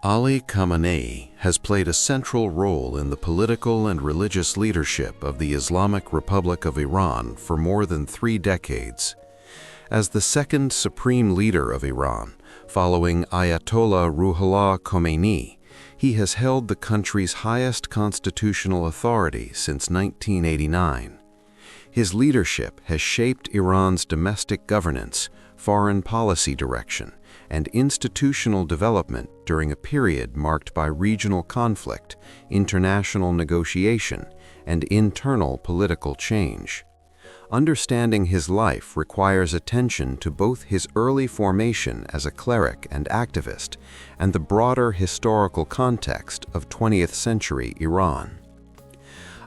Ali Khamenei has played a central role in the political and religious leadership of the Islamic Republic of Iran for more than 3 decades. As the second supreme leader of Iran, following Ayatollah Ruhollah Khomeini, he has held the country's highest constitutional authority since 1989. His leadership has shaped Iran's domestic governance, foreign policy direction, and institutional development during a period marked by regional conflict, international negotiation, and internal political change. Understanding his life requires attention to both his early formation as a cleric and activist and the broader historical context of 20th century Iran.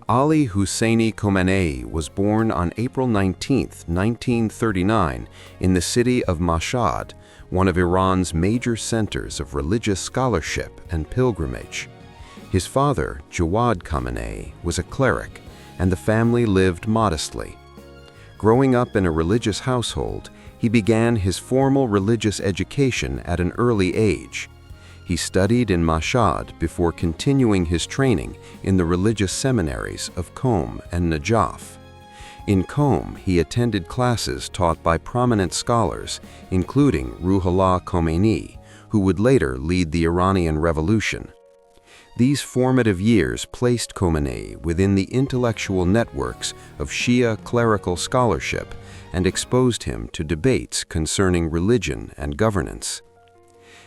Ali Khamenei was born on April 19, 1939, in the city of Mashhad, one of Iran's major centers of religious scholarship and pilgrimage. His father, Jawad Khamenei, was a cleric, and the family lived modestly. Growing up in a religious household, he began his formal religious education at an early age. He studied in Mashhad before continuing his training in the religious seminaries of Qom and Najaf. In Qom, he attended classes taught by prominent scholars, including Ruhollah Khomeini, who would later lead the Iranian Revolution. These formative years placed Khomeini within the intellectual networks of Shia clerical scholarship and exposed him to debates concerning religion and governance.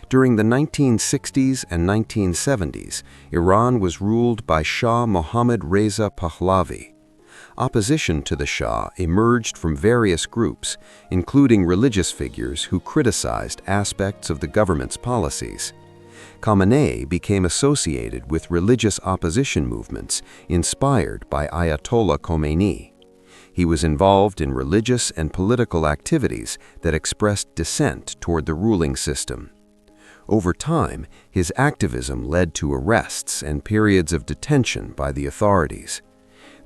During the 1960s and 1970s, Iran was ruled by Shah Mohammad Reza Pahlavi. Opposition to the Shah emerged from various groups, including religious figures who criticized aspects of the government's policies. Khamenei became associated with religious opposition movements inspired by Ayatollah Khomeini. He was involved in religious and political activities that expressed dissent toward the ruling system. Over time, his activism led to arrests and periods of detention by the authorities.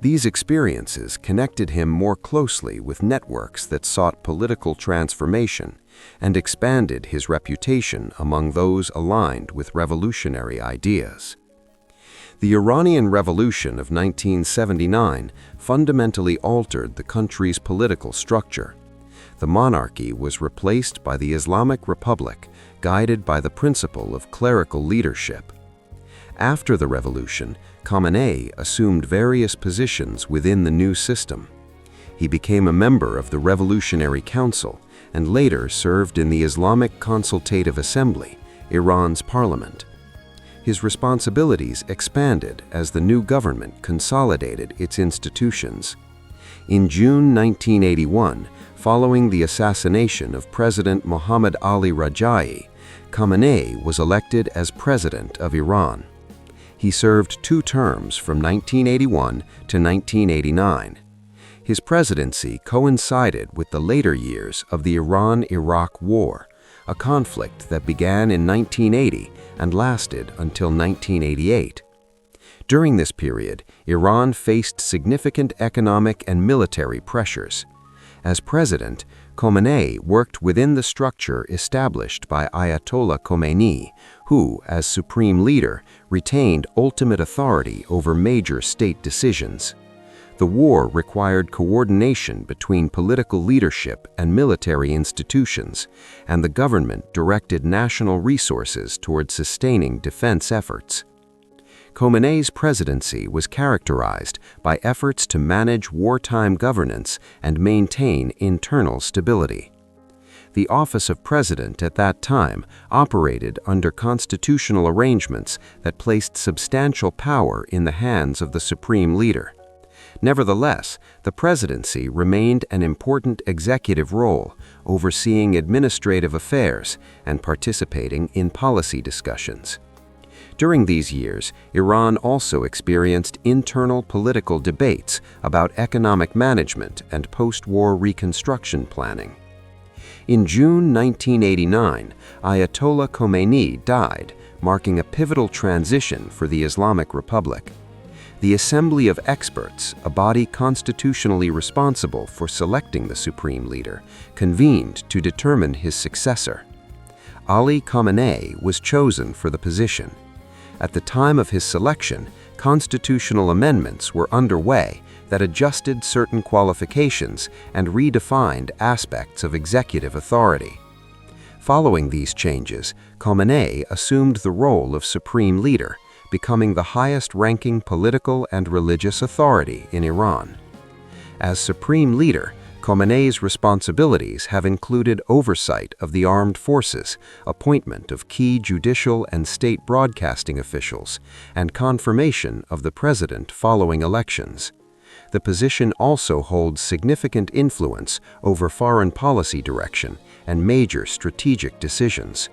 These experiences connected him more closely with networks that sought political transformation and expanded his reputation among those aligned with revolutionary ideas. The Iranian Revolution of 1979 fundamentally altered the country's political structure. The monarchy was replaced by the Islamic Republic, guided by the principle of clerical leadership. After the revolution, Khamenei assumed various positions within the new system. He became a member of the Revolutionary Council and later served in the Islamic Consultative Assembly, Iran's parliament. His responsibilities expanded as the new government consolidated its institutions. In June 1981, following the assassination of President Mohammad Ali Rajai, Khamenei was elected as president of Iran. He served 2 terms from 1981 to 1989. His presidency coincided with the later years of the Iran-Iraq War, a conflict that began in 1980 and lasted until 1988. During this period, Iran faced significant economic and military pressures. As president, Khomeini worked within the structure established by Ayatollah Khomeini, who, as supreme leader, retained ultimate authority over major state decisions. The war required coordination between political leadership and military institutions, and the government directed national resources toward sustaining defense efforts. Khomeini's presidency was characterized by efforts to manage wartime governance and maintain internal stability. The office of president at that time operated under constitutional arrangements that placed substantial power in the hands of the supreme leader. Nevertheless, the presidency remained an important executive role, overseeing administrative affairs and participating in policy discussions. During these years, Iran also experienced internal political debates about economic management and post-war reconstruction planning. In June 1989, Ayatollah Khomeini died, marking a pivotal transition for the Islamic Republic. The Assembly of Experts, a body constitutionally responsible for selecting the supreme leader, convened to determine his successor. Ali Khamenei was chosen for the position. At the time of his selection, constitutional amendments were underway that adjusted certain qualifications and redefined aspects of executive authority. Following these changes, Khamenei assumed the role of supreme leader, becoming the highest-ranking political and religious authority in Iran. As supreme leader, Khamenei's responsibilities have included oversight of the armed forces, appointment of key judicial and state broadcasting officials, and confirmation of the president following elections. The position also holds significant influence over foreign policy direction and major strategic decisions.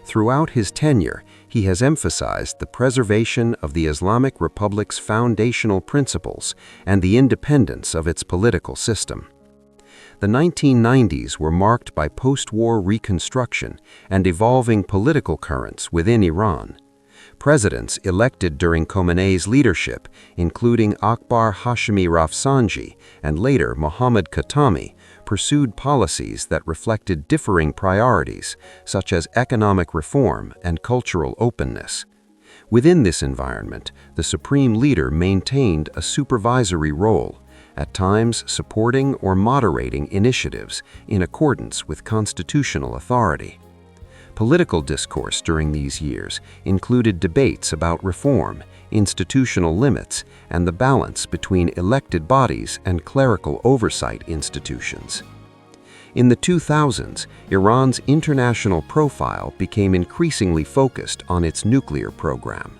Throughout his tenure, he has emphasized the preservation of the Islamic Republic's foundational principles and the independence of its political system. The 1990s were marked by post-war reconstruction and evolving political currents within Iran. Presidents elected during Khamenei's leadership, including Akbar Hashemi Rafsanji and later Mohammad Khatami, pursued policies that reflected differing priorities, such as economic reform and cultural openness. Within this environment, the supreme leader maintained a supervisory role, at times supporting or moderating initiatives in accordance with constitutional authority. Political discourse during these years included debates about reform, institutional limits, and the balance between elected bodies and clerical oversight institutions. In the 2000s, Iran's international profile became increasingly focused on its nuclear program.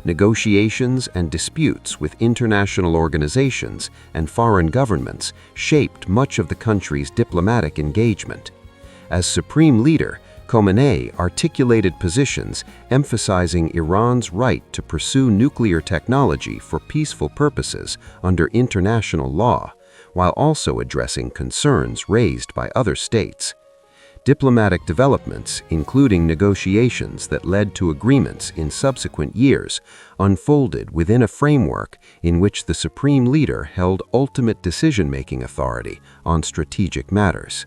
Negotiations and disputes with international organizations and foreign governments shaped much of the country's diplomatic engagement. As supreme leader, Khamenei articulated positions emphasizing Iran's right to pursue nuclear technology for peaceful purposes under international law, while also addressing concerns raised by other states. Diplomatic developments, including negotiations that led to agreements in subsequent years, unfolded within a framework in which the supreme leader held ultimate decision-making authority on strategic matters.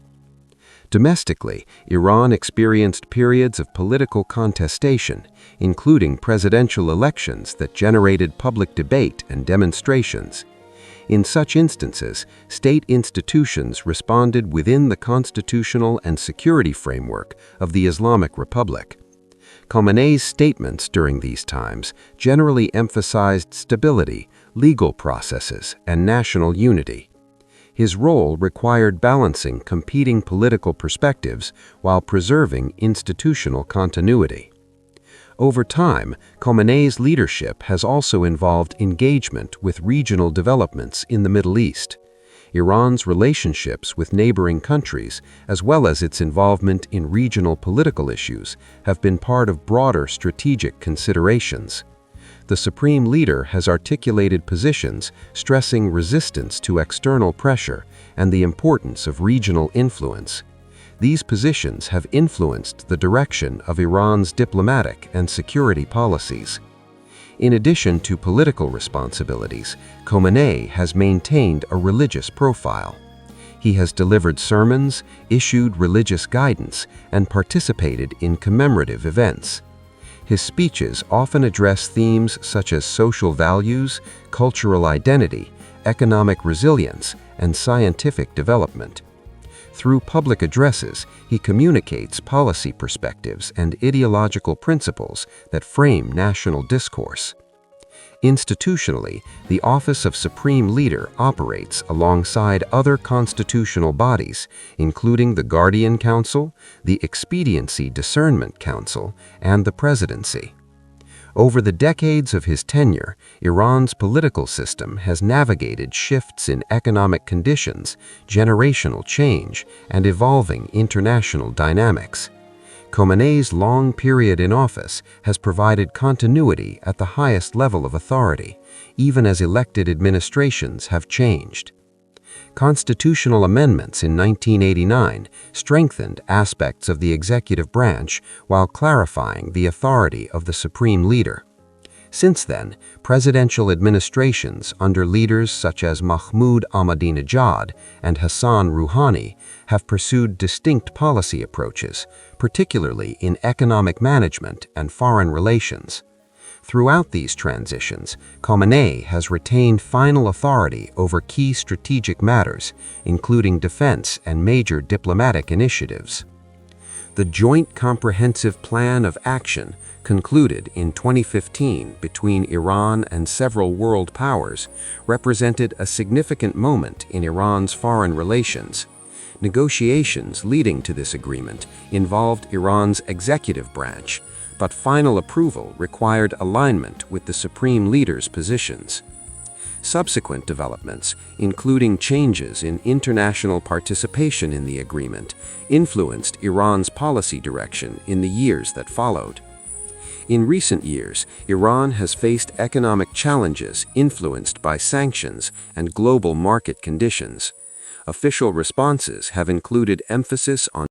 Domestically, Iran experienced periods of political contestation, including presidential elections that generated public debate and demonstrations. In such instances, state institutions responded within the constitutional and security framework of the Islamic Republic. Khamenei's statements during these times generally emphasized stability, legal processes, and national unity. His role required balancing competing political perspectives while preserving institutional continuity. Over time, Khamenei's leadership has also involved engagement with regional developments in the Middle East. Iran's relationships with neighboring countries, as well as its involvement in regional political issues, have been part of broader strategic considerations. The supreme leader has articulated positions stressing resistance to external pressure and the importance of regional influence. These positions have influenced the direction of Iran's diplomatic and security policies. In addition to political responsibilities, Khamenei has maintained a religious profile. He has delivered sermons, issued religious guidance, and participated in commemorative events. His speeches often address themes such as social values, cultural identity, economic resilience, and scientific development. Through public addresses, he communicates policy perspectives and ideological principles that frame national discourse. Institutionally, the Office of Supreme Leader operates alongside other constitutional bodies, including the Guardian Council, the Expediency Discernment Council, and the Presidency. Over the decades of his tenure, Iran's political system has navigated shifts in economic conditions, generational change, and evolving international dynamics. Khamenei's long period in office has provided continuity at the highest level of authority, even as elected administrations have changed. Constitutional amendments in 1989 strengthened aspects of the executive branch while clarifying the authority of the supreme leader. Since then, presidential administrations under leaders such as Mahmoud Ahmadinejad and Hassan Rouhani have pursued distinct policy approaches, particularly in economic management and foreign relations. Throughout these transitions, Khamenei has retained final authority over key strategic matters, including defense and major diplomatic initiatives. The Joint Comprehensive Plan of Action, concluded in 2015 between Iran and several world powers, represented a significant moment in Iran's foreign relations. Negotiations leading to this agreement involved Iran's executive branch, but final approval required alignment with the supreme leader's positions. Subsequent developments, including changes in international participation in the agreement, influenced Iran's policy direction in the years that followed. In recent years, Iran has faced economic challenges influenced by sanctions and global market conditions. Official responses have included emphasis on